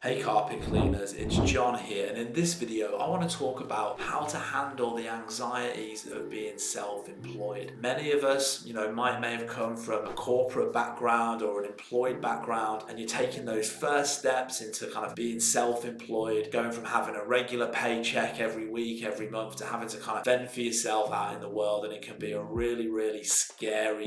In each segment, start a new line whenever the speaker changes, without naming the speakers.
Hey carpet cleaners, it's John here, and in this video I want to talk about how to handle the anxieties of being self-employed. Many of us, may have come from a corporate background or an employed background, and you're taking those first steps into kind of being self-employed, going from having a regular paycheck every week, every month, to having to kind of fend for yourself out in the world, and it can be a really scary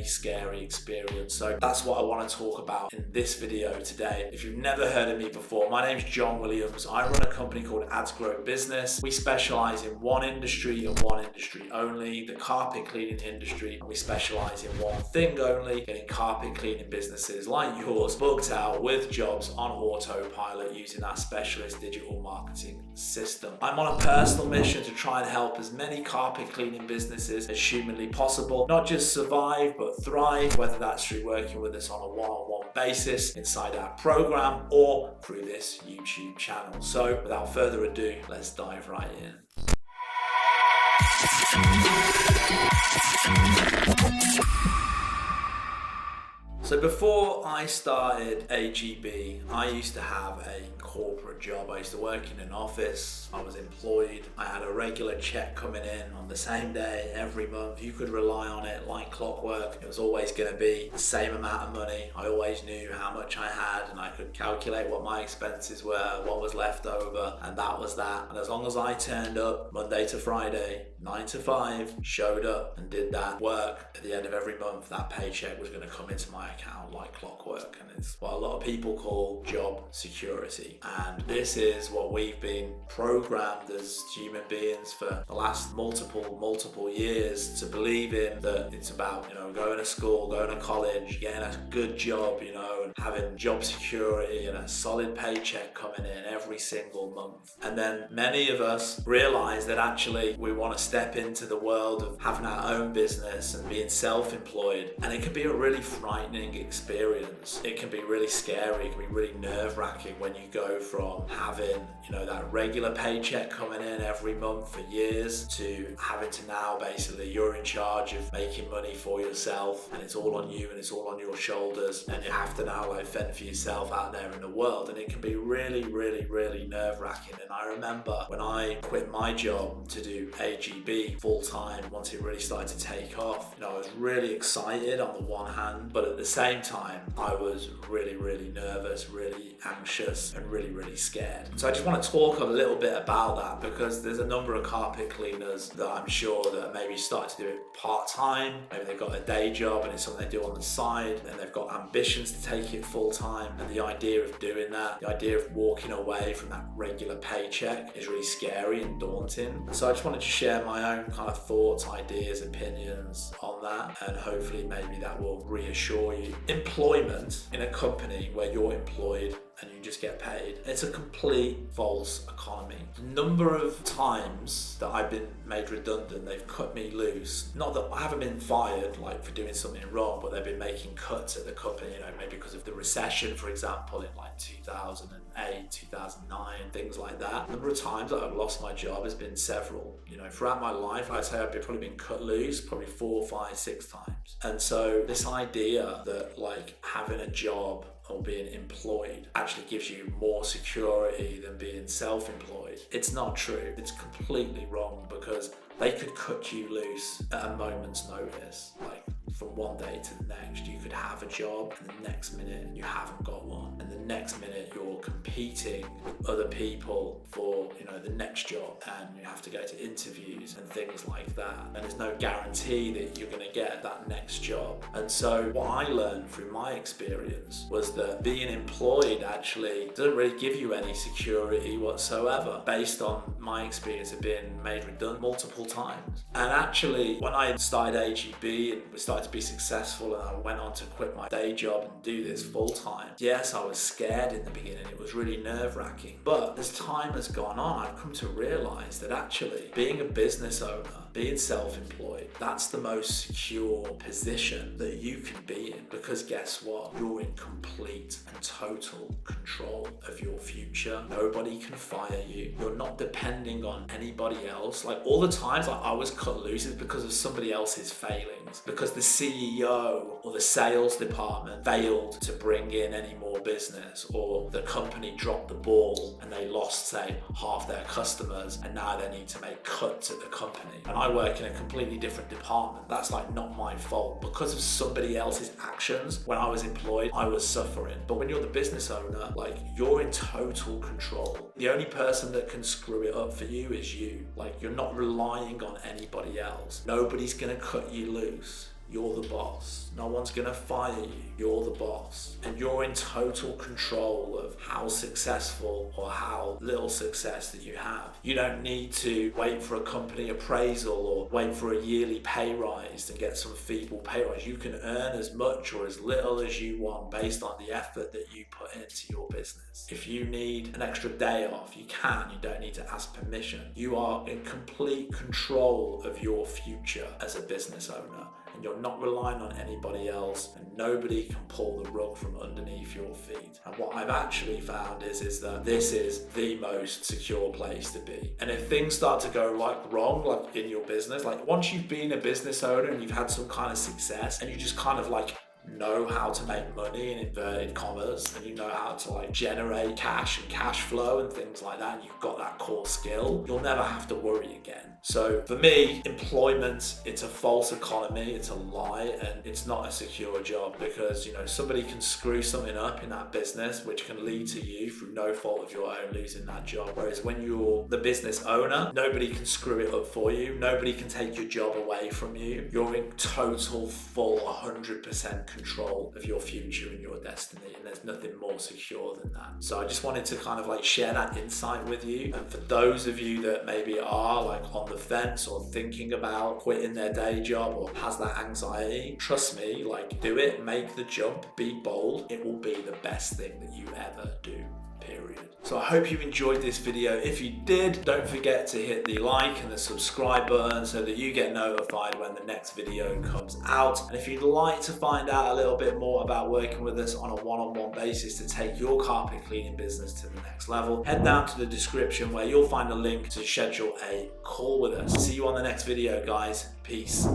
experience. So that's what I want to talk about in this video today. If you've never heard of me before, my name's John Williams. I run a company called Ads Grow Business. We specialize in one industry and one industry only, the carpet cleaning industry. And we specialize in one thing only, getting carpet cleaning businesses like yours booked out with jobs on autopilot using our specialist digital marketing system. I'm on a personal mission to try and help as many carpet cleaning businesses as humanly possible, not just survive but thrive, whether that's through working with us on a one-on-one basis inside our program or through this YouTube channel. So without further ado, let's dive right in. So before I started AGB, I used to have a corporate job. I used to work in an office. I was employed. I had a regular check coming in on the same day every month. You could rely on it like clockwork. It was always going to be the same amount of money. I always knew how much I had, and I could calculate what my expenses were, what was left over, and that was that. And as long as I turned up Monday to Friday, 9 to 5, showed up and did that work, at the end of every month, that paycheck was going to come into my account like clockwork. And it's what a lot of people call job security. And this is what we've been programmed as human beings for the last multiple years to believe in, that it's about, going to school, going to college, getting a good job, and having job security and a solid paycheck coming in every single month. And then many of us realize that actually we want to step into the world of having our own business and being self-employed, and it can be a really frightening experience. It can be really scary. It can be really nerve-wracking when you go from having that regular paycheck coming in every month for years to having to now basically you're in charge of making money for yourself, and it's all on you and it's all on your shoulders, and you have to now fend for yourself out there in the world. And it can be really nerve-wracking. And I remember when I quit my job to do AGB full-time, once it really started to take off, I was really excited on the one hand, but at the same time I was really nervous, really anxious, and really scared. So I just want to talk a little bit about that, because there's a number of carpet cleaners that I'm sure that maybe start to do it part-time, maybe they've got a day job and it's something they do on the side, and they've got ambitions to take it full-time, and the idea of doing that, the idea of walking away from that regular paycheck is really scary and daunting. So I just wanted to share my own kind of thoughts, ideas, opinions on that, and hopefully maybe that will reassure you. Employment in a company where you're employed and you just get paid, it's a complete false economy. The number of times that I've been made redundant, they've cut me loose. Not that I haven't been fired like for doing something wrong, but they've been making cuts at the company, maybe because of the recession, for example, in like 2008, 2009, things like that. The number of times that I've lost my job has been several. Throughout my life, I'd say I've probably been cut loose probably 4, 5, 6 times. And so this idea that like having a job or being employed actually gives you more security than being self-employed, it's not true. It's completely wrong, because they could cut you loose at a moment's notice. Like from one day to the next, you could have a job, and the next minute you haven't got one, and the next minute you're competing with other people for the next job, and you have to go to interviews and things like that, and there's no guarantee that you're going to get that next job. And so what I learned through my experience was that being employed actually doesn't really give you any security whatsoever, based on my experience of being made redundant multiple times. And actually when I started AGB and we started to be successful, and I went on to quit my day job and do this full time, yes, I was scared in the beginning. It was really nerve-wracking, but as time has gone on, I've come to realize that actually being a business owner being self-employed, that's the most secure position that you can be in, because guess what? You're in complete and total control of your future. Nobody can fire you. You're not depending on anybody else. Like all the times like I was cut loose is because of somebody else's failings, because the CEO or the sales department failed to bring in any more business, or the company dropped the ball and they lost, say, half their customers, and now they need to make cuts at the company. And I work in a completely different department. That's like not my fault. Because of somebody else's actions, when I was employed, I was suffering. But when you're the business owner, like you're in total control. The only person that can screw it up for you is you. Like you're not relying on anybody else. Nobody's gonna cut you loose. You're the boss. No one's gonna fire you. You're the boss. And you're in total control of how successful or how little success that you have. You don't need to wait for a company appraisal or wait for a yearly pay rise to get some feeble pay rise. You can earn as much or as little as you want based on the effort that you put into your business. If you need an extra day off, you can. You don't need to ask permission. You are in complete control of your future as a business owner. And you're not relying on anybody else, and nobody can pull the rug from underneath your feet. And what I've actually found is that this is the most secure place to be. And if things start to go wrong, like in your business, like once you've been a business owner and you've had some kind of success and you just kind of like know how to make money in inverted commas, and you know how to like generate cash and cash flow and things like that, and you've got that core skill, you'll never have to worry again. So for me, employment, it's a false economy, it's a lie, and it's not a secure job, because you know somebody can screw something up in that business which can lead to you through no fault of your own losing that job. Whereas when you're the business owner, nobody can screw it up for you, nobody can take your job away from you. You're in total, full 100% control of your future and your destiny, and there's nothing more secure than that. So I just wanted to kind of like share that insight with you. And for those of you that maybe are like on the fence or thinking about quitting their day job or has that anxiety, trust me, like do it, make the jump, be bold. It will be the best thing that you ever do. Period. So I hope you enjoyed this video. If you did, don't forget to hit the like and the subscribe button so that you get notified when the next video comes out. And if you'd like to find out a little bit more about working with us on a one-on-one basis to take your carpet cleaning business to the next level, head down to the description where you'll find a link to schedule a call with us. See you on the next video, guys. Peace.